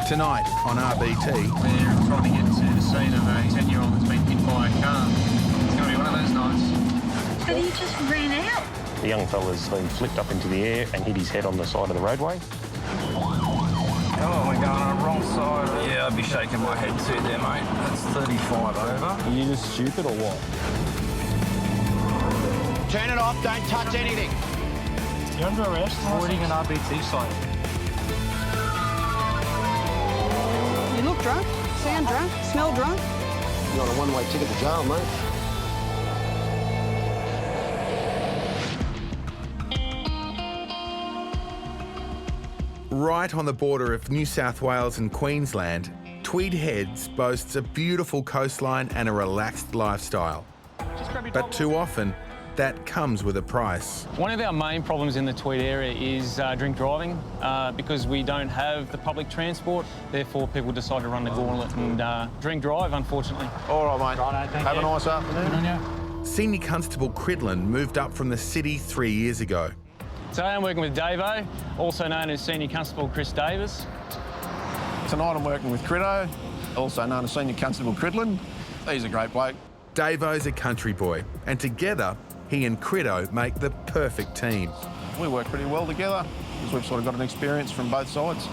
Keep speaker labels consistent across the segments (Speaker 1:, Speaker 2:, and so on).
Speaker 1: Tonight on RBT.
Speaker 2: We're trying to get to the scene of a 10-year-old that's been hit by a car. It's going to be one of those nights.
Speaker 3: But he just ran out.
Speaker 4: The young fella's been flipped up into the air and hit his head on the side of the roadway.
Speaker 2: Oh, we're going on the wrong side. Yeah, I'd be shaking my head too there, mate. That's 35 over.
Speaker 5: Are you just stupid or what?
Speaker 6: Turn it off, don't touch anything.
Speaker 5: You're under arrest. Avoiding an RBT site.
Speaker 7: You look drunk, sound drunk, smell drunk.
Speaker 6: You're on a one-way ticket to jail, mate.
Speaker 1: Right on the border of New South Wales and Queensland, Tweed Heads boasts a beautiful coastline and a relaxed lifestyle. But too often, that comes with a price.
Speaker 8: One of our main problems in the Tweed area is drink driving because we don't have the public transport. Therefore, people decide to run the gauntlet and drink drive, unfortunately.
Speaker 6: All right, mate. Have a nice afternoon.
Speaker 1: Senior Constable Cridlin moved up from the city 3 years ago.
Speaker 8: Today I'm working with Davo, also known as Senior Constable Chris Davis.
Speaker 6: Tonight I'm working with Criddo, also known as Senior Constable Cridlin. He's a great bloke.
Speaker 1: Davo's a country boy, and together, he and Criddo make the perfect team.
Speaker 6: We work pretty well together because we've sort of got an experience from both sides.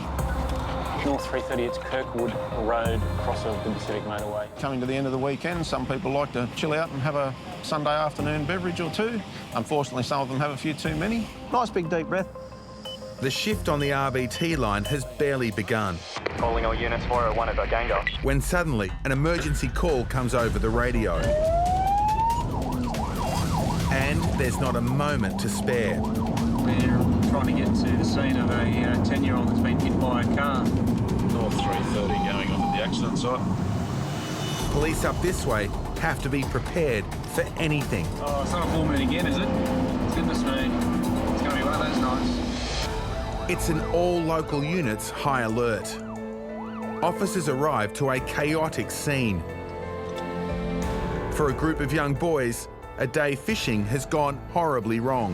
Speaker 4: North 330, it's Kirkwood Road, across of the Pacific Motorway.
Speaker 6: Coming to the end of the weekend, some people like to chill out and have a Sunday afternoon beverage or two. Unfortunately, some of them have a few too many. Nice big deep breath.
Speaker 1: The shift on the RBT line has barely begun.
Speaker 4: Calling all units 401 at Ganga.
Speaker 1: When suddenly an emergency call comes over the radio. And there's not a moment to spare.
Speaker 2: We're trying to get to the scene of a 10-year-old that's been hit by a car.
Speaker 9: North 330 going on to the accident site.
Speaker 1: Police up this way have to be prepared for anything.
Speaker 2: Oh, it's not a full moon again, is it? Goodness me. It's going to be one of those nights.
Speaker 1: It's an all-local units high alert. Officers arrive to a chaotic scene. For a group of young boys, a day fishing has gone horribly wrong.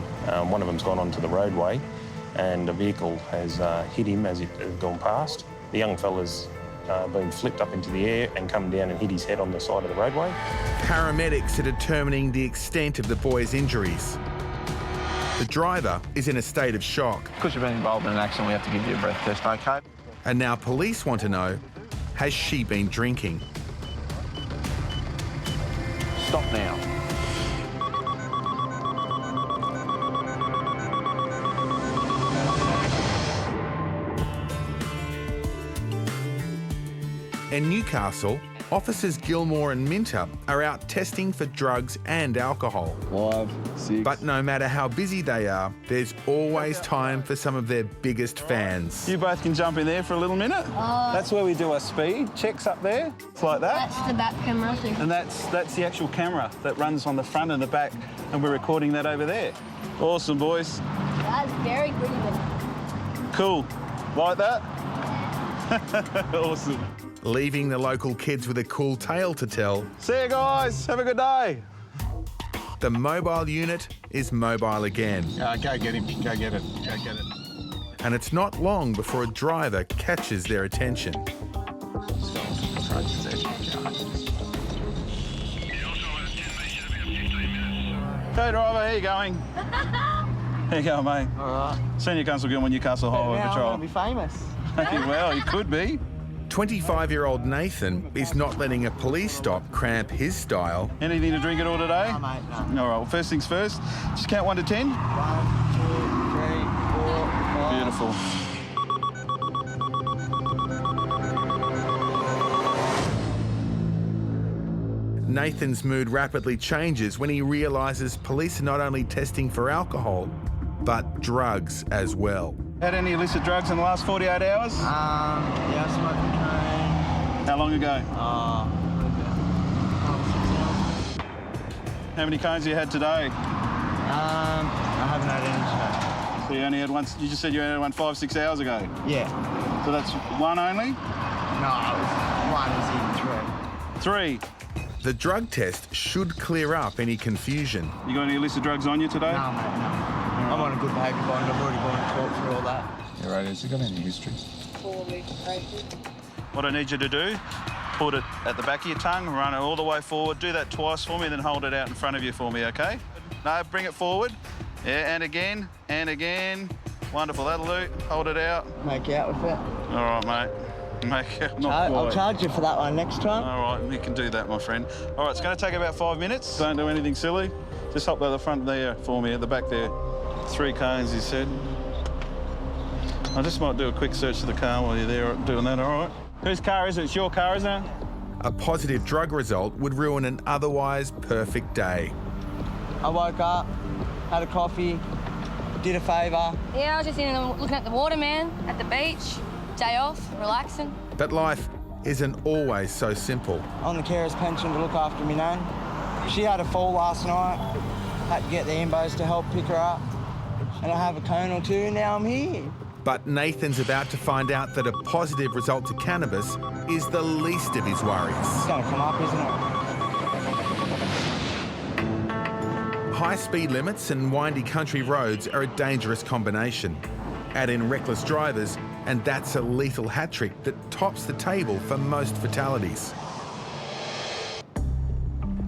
Speaker 4: One of them's gone onto the roadway and a vehicle has hit him as it had gone past. The young fella's been flipped up into the air and come down and hit his head on the side of the roadway.
Speaker 1: Paramedics are determining the extent of the boy's injuries. The driver is in a state of shock.
Speaker 6: Because you've been involved in an accident, we have to give you a breath test, OK?
Speaker 1: And now police want to know, has she been drinking?
Speaker 6: Stop now.
Speaker 1: In Newcastle, officers Gilmore and Minter are out testing for drugs and alcohol.
Speaker 5: 5, 6.
Speaker 1: But no matter how busy they are, there's always time for some of their biggest fans.
Speaker 5: You both can jump in there for a little minute. That's where we do our speed checks up there. It's like that.
Speaker 3: That's the back camera thing.
Speaker 5: And that's the actual camera that runs on the front and the back, and we're recording that over there. Awesome, boys.
Speaker 3: That's very good of it.
Speaker 5: Cool. Like that? Awesome.
Speaker 1: Leaving the local kids with a cool tale to tell.
Speaker 5: See you guys. Have a good day.
Speaker 1: The mobile unit is mobile again.
Speaker 6: Go get him. Go get it. Go get it.
Speaker 1: And it's not long before a driver catches their attention.
Speaker 5: Hey, driver, how you going? How you going, mate?
Speaker 7: All right.
Speaker 5: Senior Constable Gilmore, Newcastle Highway
Speaker 7: Now
Speaker 5: Patrol.
Speaker 7: I'm going to be famous.
Speaker 5: Well, you could be.
Speaker 1: 25-year-old Nathan is not letting a police stop cramp his style.
Speaker 5: Anything to drink at all today?
Speaker 7: No, mate, no.
Speaker 5: All right, well, first things first. Just count 1 to 10.
Speaker 7: 1, 2, 3, 4, 5.
Speaker 5: Beautiful.
Speaker 1: Nathan's mood rapidly changes when he realises police are not only testing for alcohol, but drugs as well.
Speaker 5: Had any illicit drugs in the last 48 hours?
Speaker 7: Yeah, I smoked a train.
Speaker 5: How long ago?
Speaker 7: 6 hours.
Speaker 5: How many cones have you had today?
Speaker 7: I haven't had any today.
Speaker 5: So you only had one, you just said you only had one 5, 6 hours ago?
Speaker 7: Yeah.
Speaker 5: So that's one only?
Speaker 7: No, it was 1 is in 3.
Speaker 5: 3.
Speaker 1: The drug test should clear up any confusion.
Speaker 5: You got any illicit drugs on you today?
Speaker 7: No, mate, no. I'm on a good behaviour bond. I've already gone and talked for all that.
Speaker 9: Yeah, right. Has he got any history?
Speaker 5: What I need you to do, put it at the back of your tongue, run it all the way forward, do that twice for me, then hold it out in front of you for me, OK? No, bring it forward. Yeah, and again, and again. Wonderful, that'll do. Hold it out.
Speaker 10: Make you out with it.
Speaker 5: All right, mate. Make it.
Speaker 10: I'll charge you for that one next time.
Speaker 5: All right, you can do that, my friend. All right, it's going to take about 5 minutes. Don't do anything silly. Just hop by the front there for me, at the back there. 3 cones, he said. I just might do a quick search of the car while you're there doing that, all right? Whose car is it? It's your car, isn't it?
Speaker 1: A positive drug result would ruin an otherwise perfect day.
Speaker 10: I woke up, had a coffee, did a favour.
Speaker 3: Yeah, I was just looking at the water, man, at the beach. Day off, relaxing.
Speaker 1: But life isn't always so simple.
Speaker 10: On the carer's pension to look after me nan. She had a fall last night. Had to get the Imbos to help pick her up. And I have a cone or two, and now I'm here.
Speaker 1: But Nathan's about to find out that a positive result to cannabis is the least of his worries.
Speaker 10: It's going to come up, isn't it?
Speaker 1: High speed limits and windy country roads are a dangerous combination. Add in reckless drivers, and that's a lethal hat trick that tops the table for most fatalities.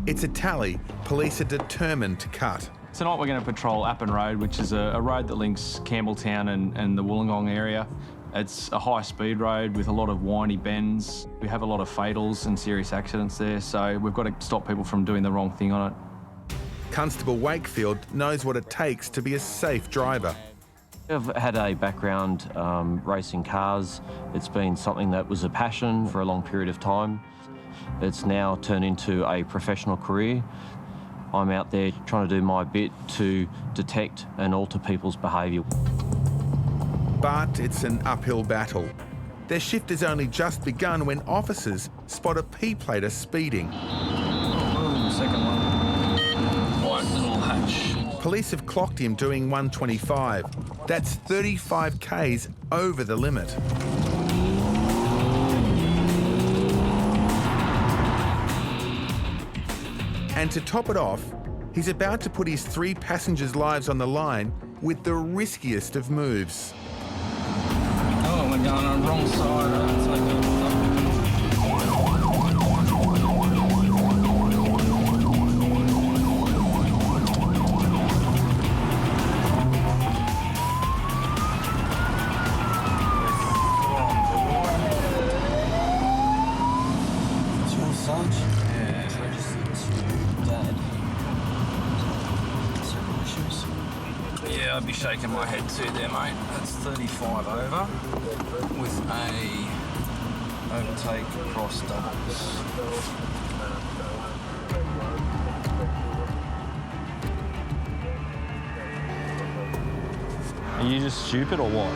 Speaker 1: It's a tally police are determined to cut.
Speaker 8: Tonight we're going to patrol Appin Road, which is a road that links Campbelltown and the Wollongong area. It's a high-speed road with a lot of windy bends. We have a lot of fatals and serious accidents there, so we've got to stop people from doing the wrong thing on it.
Speaker 1: Constable Wakefield knows what it takes to be a safe driver.
Speaker 11: I've had a background racing cars. It's been something that was a passion for a long period of time. It's now turned into a professional career. I'm out there trying to do my bit to detect and alter people's behaviour.
Speaker 1: But it's an uphill battle. Their shift has only just begun when officers spot a P-plater speeding.
Speaker 9: Second one. White little hatch.
Speaker 1: Police have clocked him doing 125. That's 35 k's over the limit. And to top it off, he's about to put his 3 passengers' lives on the line with the riskiest of moves.
Speaker 8: Oh, we're going on the wrong side. It's like
Speaker 9: Yeah, I'd be shaking my head too there, mate. That's 35 over with a overtake across doubles.
Speaker 8: Are you just stupid or what?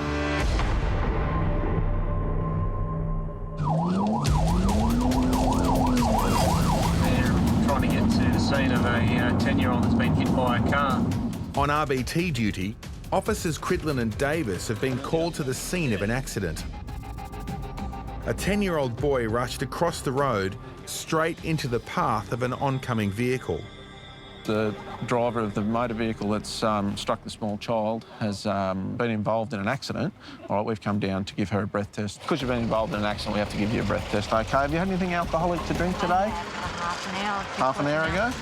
Speaker 2: They're trying to get to the scene of a 10-year-old that's been hit by a car.
Speaker 1: On RBT duty, officers Cridlin and Davis have been called to the scene of an accident. A 10-year-old boy rushed across the road straight into the path of an oncoming vehicle.
Speaker 6: The driver of the motor vehicle that's struck the small child has been involved in an accident. All right, we've come down to give her a breath test. Because you've been involved in an accident, we have to give you a breath test. OK, have you had anything alcoholic to drink today?
Speaker 3: Half an hour.
Speaker 6: Half an hour ago?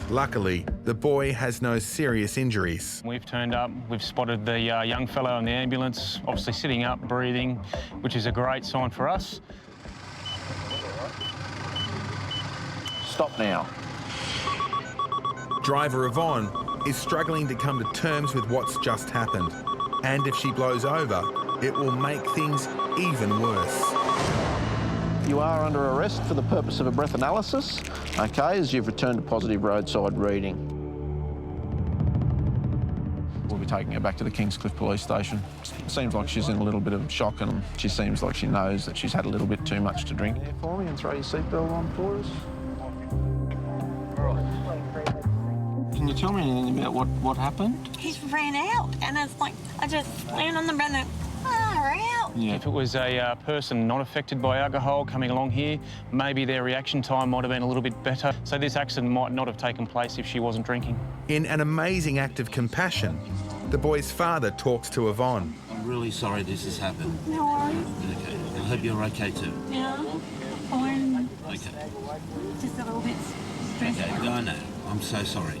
Speaker 1: Luckily, the boy has no serious injuries.
Speaker 8: We've turned up, we've spotted the young fellow in the ambulance, obviously sitting up, breathing, which is a great sign for us.
Speaker 6: Stop now.
Speaker 1: Driver Ivon is struggling to come to terms with what's just happened. And if she blows over, it will make things even worse.
Speaker 6: You are under arrest for the purpose of a breath analysis, OK, as you've returned a positive roadside reading. We'll be taking her back to the Kingscliff Police Station. It seems like she's in a little bit of shock and she seems like she knows that she's had a little bit too much to drink. There for me and throw your seatbelt on for us. Can you tell me anything about what happened?
Speaker 12: He ran out and it's like, I just slammed on the brake and out.
Speaker 8: Yeah. If it was a person not affected by alcohol coming along here, maybe their reaction time might have been a little bit better. So this accident might not have taken place if she wasn't drinking.
Speaker 1: In an amazing act of compassion, the boy's father talks to Ivon.
Speaker 13: really sorry this has happened.
Speaker 12: No worries.
Speaker 13: Okay. I hope you're okay too.
Speaker 12: Yeah. Fine.
Speaker 13: Okay.
Speaker 12: Just a little bit stressed.
Speaker 13: Okay, I know. I'm so sorry.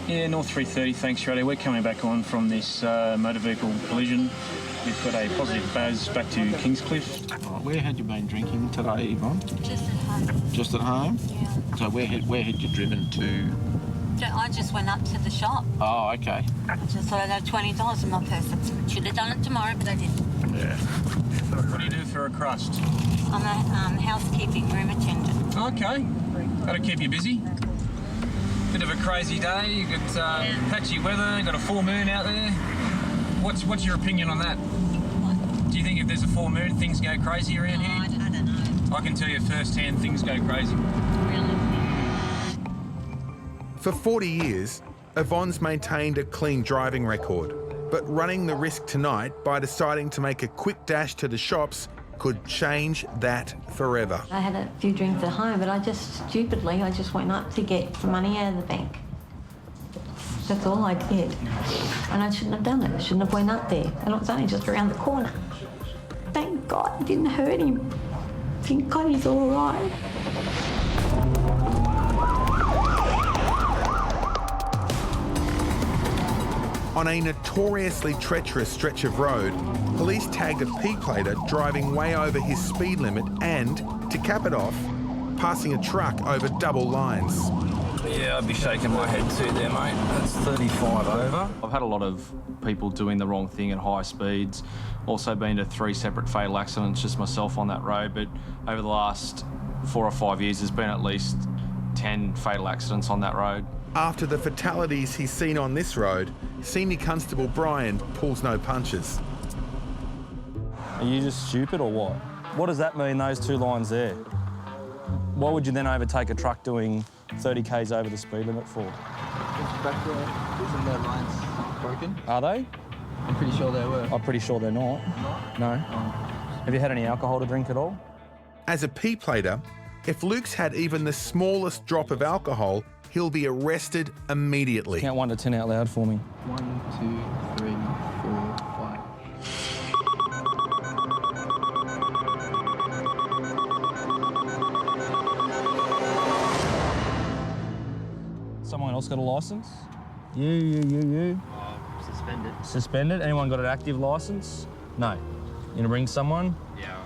Speaker 2: Yeah, North 330, thanks, Shredder. We're coming back on from this motor vehicle collision. We've got a positive buzz back to Kingscliff.
Speaker 6: Where had you been drinking today, Ivon?
Speaker 12: Just at home.
Speaker 6: Just at home?
Speaker 12: Yeah.
Speaker 6: So where had you driven to?
Speaker 12: I just went up to the shop.
Speaker 6: Oh, okay.
Speaker 12: I just thought I'd have $20 in my purse. Should have done it tomorrow, but I didn't.
Speaker 6: Yeah.
Speaker 2: What do you do for a crust?
Speaker 12: I'm a housekeeping room attendant.
Speaker 2: Okay. That'll keep you busy. Bit of a crazy day. You got patchy weather. You got a full moon out there. What's your opinion on that?
Speaker 12: What?
Speaker 2: Do you think if there's a full moon, things go crazy around here?
Speaker 12: I don't know.
Speaker 2: I can tell you firsthand, things go crazy.
Speaker 12: Really?
Speaker 1: For 40 years, Ivon's maintained a clean driving record, but running the risk tonight by deciding to make a quick dash to the shops could change that forever.
Speaker 14: I had a few drinks at home, but I just went up to get the money out of the bank. That's all I did. And I shouldn't have done it. I shouldn't have went up there. And it was only just around the corner. Thank God it didn't hurt him. Thank God he's all right.
Speaker 1: On a notoriously treacherous stretch of road, police tagged a P-plater driving way over his speed limit and, to cap it off, passing a truck over double lines.
Speaker 9: Yeah, I'd be shaking my head too there, mate. That's 35 over.
Speaker 8: I've had a lot of people doing the wrong thing at high speeds. Also been to 3 separate fatal accidents, just myself on that road. But over the last 4 or 5 years, there's been at least 10 fatal accidents on that road.
Speaker 1: After the fatalities he's seen on this road, Senior Constable Brian pulls no punches.
Speaker 15: Are you just stupid or what? What does that mean, those 2 lines there? Why would you then overtake a truck doing 30 k's over the speed limit for?
Speaker 10: Back there, isn't their lines broken?
Speaker 15: Are they?
Speaker 10: I'm pretty sure they were.
Speaker 15: I'm pretty sure they're not. No? Have you had any alcohol to drink at all?
Speaker 1: As a P-plater, if Luke's had even the smallest drop of alcohol, he'll be arrested immediately.
Speaker 15: Count 1 to 10 out loud for me.
Speaker 10: 1, 2, 3, 4, 5.
Speaker 15: Someone else got a licence? You.
Speaker 10: Suspended.
Speaker 15: Suspended? Anyone got an active licence? No. You gonna bring someone?
Speaker 10: Yeah.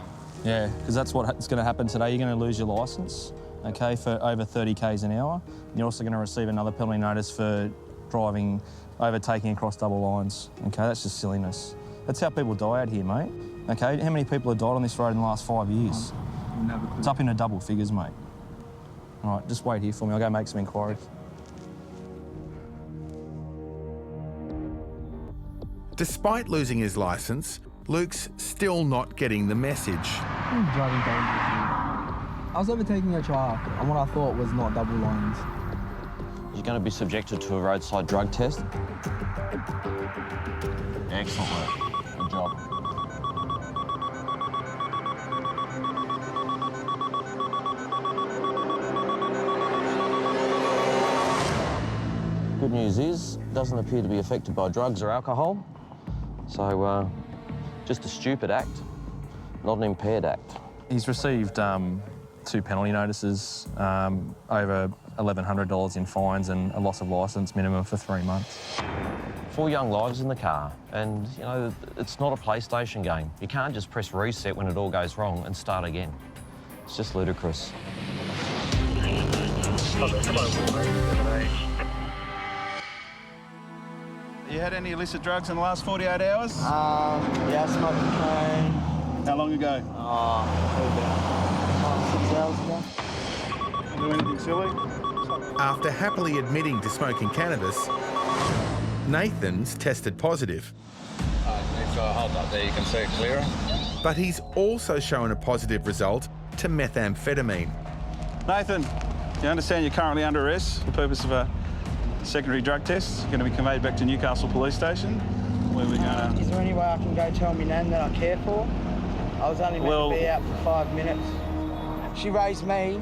Speaker 15: Yeah, because that's what's going to happen today. You're going to lose your licence, okay, for over 30 k's an hour. And you're also going to receive another penalty notice for driving, overtaking across double lines. Okay, that's just silliness. That's how people die out here, mate. Okay, how many people have died on this road in the last 5 years? It's up into double figures, mate. All right, just wait here for me. I'll go make some inquiries.
Speaker 1: Despite losing his licence, Luke's still not getting the message.
Speaker 10: I'm driving dangerously. I was overtaking a truck on what I thought was not double lines.
Speaker 11: You're going to be subjected to a roadside drug test. Excellent work. Good job. Good news is, doesn't appear to be affected by drugs or alcohol. So, just a stupid act, not an impaired act.
Speaker 15: He's received 2 penalty notices, over $1,100 in fines and a loss of licence minimum for 3 months.
Speaker 11: 4 young lives in the car, and, you know, it's not a PlayStation game. You can't just press reset when it all goes wrong and start again. It's just ludicrous.
Speaker 5: You had any illicit drugs in the last 48 hours?
Speaker 10: Yeah, I smoked cocaine.
Speaker 5: How long ago?
Speaker 10: About 5 or 6 hours ago.
Speaker 5: Do anything silly?
Speaker 1: After happily admitting to smoking cannabis, Nathan's tested positive.
Speaker 9: If I hold up there, you can see it clearer.
Speaker 1: But he's also shown a positive result to methamphetamine.
Speaker 5: Nathan, you understand you're currently under arrest for the purpose of a secondary drug test. You're going to be conveyed back to Newcastle Police Station, where we're going to...
Speaker 10: Is there any way I can go tell me nan that I care for? I was only meant to be out for 5 minutes. She raised me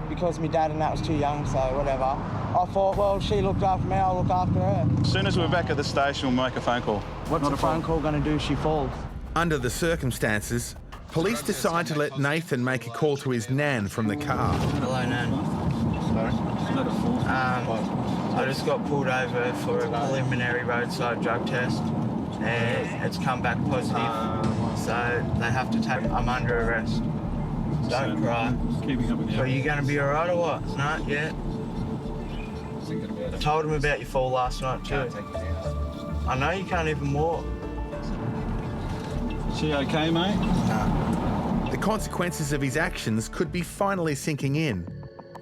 Speaker 10: because my dad and that was too young, so whatever. I thought, well, she looked after me, I'll look after her.
Speaker 5: As soon as we're back at the station, we'll make a phone call.
Speaker 10: What's the phone call going to do if she falls?
Speaker 1: Under the circumstances, police decide to let Nathan make a call to his nan from the car.
Speaker 10: Hello, Nan. Sorry? I just got pulled over for a preliminary roadside drug test and it's come back positive. So they have to take... I'm under arrest. Don't cry.
Speaker 5: Keeping up with you.
Speaker 10: Are you going to be all right or what? Not yet. I told him about your fall last night too. I know you can't even walk.
Speaker 5: She okay, mate?
Speaker 10: No.
Speaker 1: The consequences of his actions could be finally sinking in,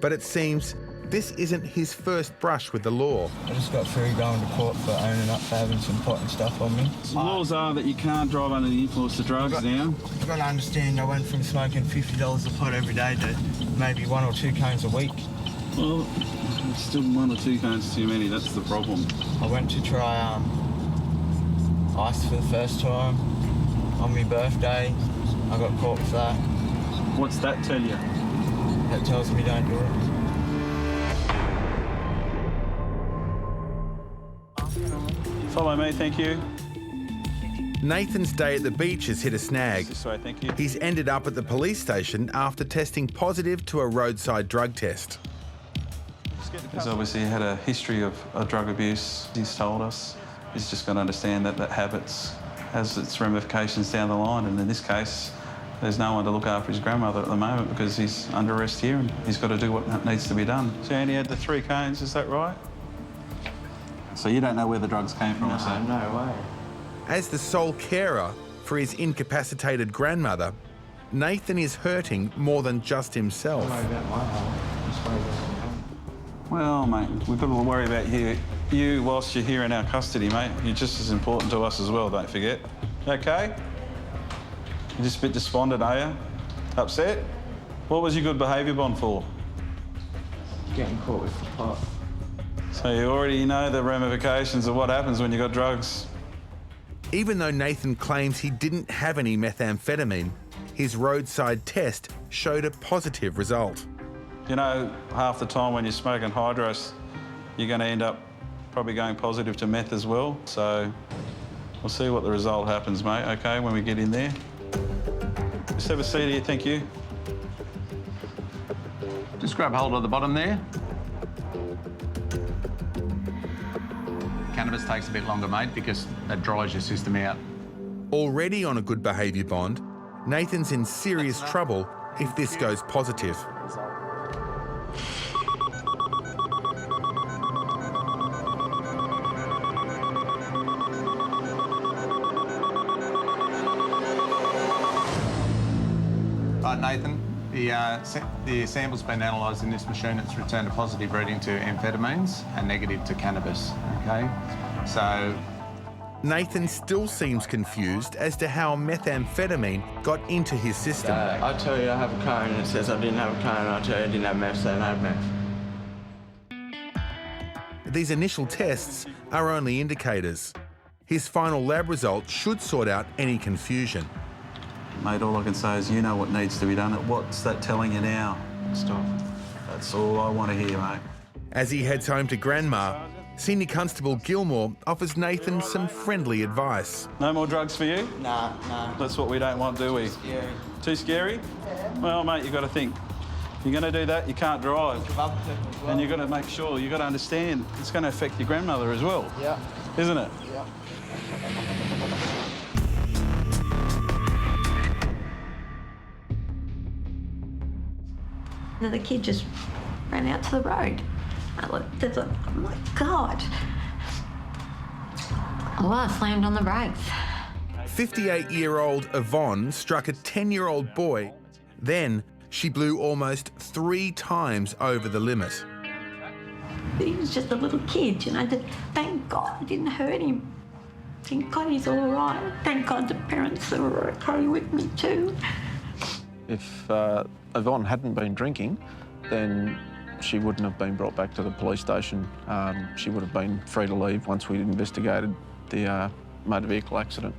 Speaker 1: but it seems this isn't his first brush with the law.
Speaker 10: I just got through going to court for owning up for having some pot and stuff on me.
Speaker 5: The laws are that you can't drive under the influence of drugs now.
Speaker 10: You've got to understand, I went from smoking $50 a pot every day to maybe 1 or 2 cones a week.
Speaker 5: Well, it's still 1 or 2 cones too many, that's the problem.
Speaker 10: I went to try ice for the first time on my birthday. I got caught for that.
Speaker 5: What's that tell you?
Speaker 10: That tells me don't do it.
Speaker 5: Follow me, thank you.
Speaker 1: Nathan's day at the beach has hit a snag.
Speaker 5: This way, thank you.
Speaker 1: He's ended up at the police station after testing positive to a roadside drug test.
Speaker 5: He's obviously had a history of drug abuse, he's told us. He's just got to understand that habits has its ramifications down the line, and in this case, there's no one to look after his grandmother at the moment because he's under arrest here and he's got to do what needs to be done. So Andy had the 3 cones, is that right? So you don't know where the drugs came from, or so?
Speaker 10: No way.
Speaker 1: As the sole carer for his incapacitated grandmother, Nathan is hurting more than just himself.
Speaker 5: Well, mate, we've got to worry about you whilst you're here in our custody, mate. You're just as important to us as well, don't forget. Okay? You're just a bit despondent, are you? Upset? What was your good behaviour bond for?
Speaker 10: Getting caught with the pot.
Speaker 5: So you already know the ramifications of what happens when you've got drugs.
Speaker 1: Even though Nathan claims he didn't have any methamphetamine, his roadside test showed a positive result.
Speaker 5: You know, half the time when you're smoking hydros, you're going to end up probably going positive to meth as well. So we'll see what the result happens, mate, OK, when we get in there. Just have a seat here, thank you.
Speaker 6: Just grab hold of the bottom there. Cannabis takes a bit longer, mate, because that dries your system out.
Speaker 1: Already on a good behaviour bond, Nathan's in serious trouble if this goes positive.
Speaker 6: Right, Nathan, the sample's been analysed in this machine. It's returned a positive reading to amphetamines and negative to cannabis, OK? So...
Speaker 1: Nathan still seems confused as to how methamphetamine got into his system.
Speaker 10: I tell you I have a cone and it says I didn't have a cone, I tell you I didn't have meth, so I had meth.
Speaker 1: These initial tests are only indicators. His final lab result should sort out any confusion.
Speaker 5: Mate, all I can say is you know what needs to be done. What's that telling you now? Stop. That's all I want to hear, mate.
Speaker 1: As he heads home to Grandma, Senior Constable Gilmore offers Nathan some friendly advice.
Speaker 5: No more drugs for you?
Speaker 10: Nah.
Speaker 5: That's what we don't want, do we?
Speaker 10: Scary.
Speaker 5: Too scary? Well, mate, you've got to think. If you're going to do that, you can't drive. And you've got to make sure, you've got to understand, it's going to affect your grandmother as well.
Speaker 10: Yeah.
Speaker 5: Isn't it?
Speaker 10: Yeah.
Speaker 14: The kid just ran out to the road. I looked, oh my God. Well, I slammed on the brakes.
Speaker 1: 58-year-old Ivon struck a 10-year-old boy. Then she blew almost 3 times over the limit.
Speaker 14: He was just a little kid, you know. Thank God I didn't hurt him. Thank God he's all right. Thank God the parents are okay with me too.
Speaker 6: If Ivon hadn't been drinking, then she wouldn't have been brought back to the police station. She would have been free to leave once we'd investigated the motor vehicle accident.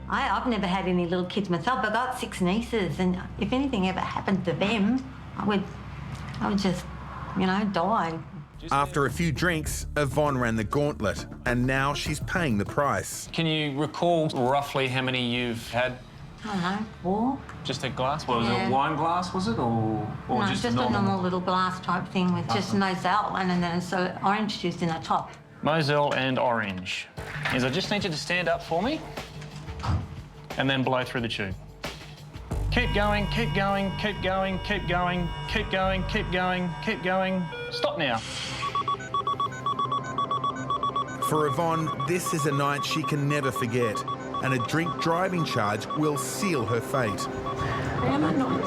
Speaker 14: I've never had any little kids myself. I've got 6 nieces, and if anything ever happened to them, I would I would just, you know, die.
Speaker 1: After a few drinks, Ivon ran the gauntlet, and now she's paying the price.
Speaker 2: Can you recall roughly how many you've had?
Speaker 14: I don't know, 4?
Speaker 2: Just a glass? What was
Speaker 14: Yeah.
Speaker 2: it, a wine glass, was it? Or
Speaker 14: No,
Speaker 2: just
Speaker 14: a normal little glass type thing with just Moselle and then so orange juice in the top.
Speaker 2: Moselle and orange. Is I just need you to stand up for me and then blow through the tube. Keep going, keep going, keep going, keep going, keep going, keep going, keep going. Stop now.
Speaker 1: For Ivon, this is a night she can never forget, and a drink driving charge will seal her fate.
Speaker 14: Am I not?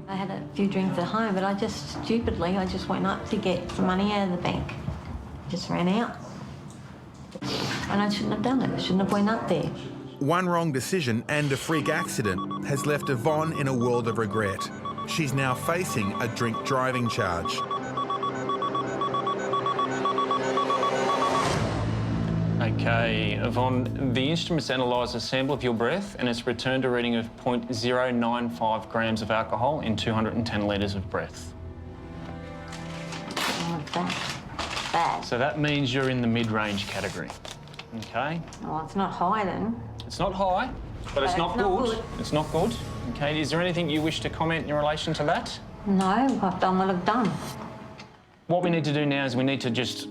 Speaker 14: I had a few drinks at home, but I just went up to get some money out of the bank. Just ran out. And I shouldn't have done it. I shouldn't have went up there.
Speaker 1: One wrong decision and a freak accident has left Ivon in a world of regret. She's now facing a drink driving charge.
Speaker 2: Okay, Ivon, the instruments analysed a sample of your breath and it's returned a reading of 0.095 grams of alcohol in 210 litres of breath.
Speaker 14: Oh, that's bad.
Speaker 2: So that means you're in the mid-range category, okay?
Speaker 14: Oh, it's not high then.
Speaker 2: It's not high, but it's not good. It's not good. Okay, is there anything you wish to comment in relation to that?
Speaker 14: No, I've done what I've done.
Speaker 2: What we need to do now is we need to just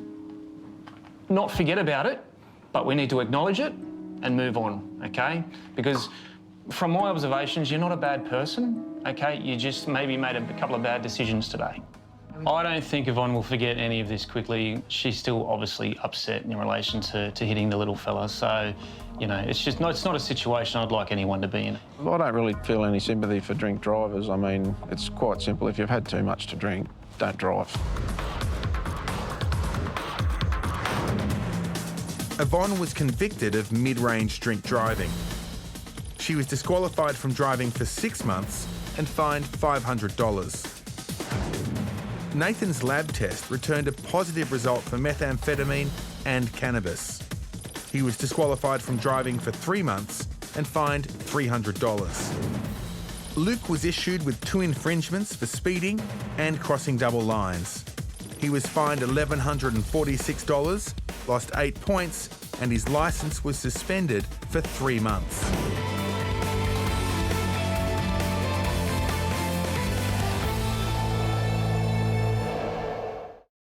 Speaker 2: not forget about it, but we need to acknowledge it and move on, okay? Because from my observations, you're not a bad person, okay? You just maybe made a couple of bad decisions today. I don't think Ivon will forget any of this quickly. She's still obviously upset in relation to hitting the little fella. So, you know, it's not a situation I'd like anyone to be in.
Speaker 6: I don't really feel any sympathy for drink drivers. I mean, it's quite simple. If you've had too much to drink, don't drive.
Speaker 1: Ivon was convicted of mid-range drink driving. She was disqualified from driving for 6 months and fined $500. Nathan's lab test returned a positive result for methamphetamine and cannabis. He was disqualified from driving for 3 months and fined $300. Luke was issued with 2 infringements for speeding and crossing double lines. He was fined $1,146, lost 8 points, and his licence was suspended for 3 months.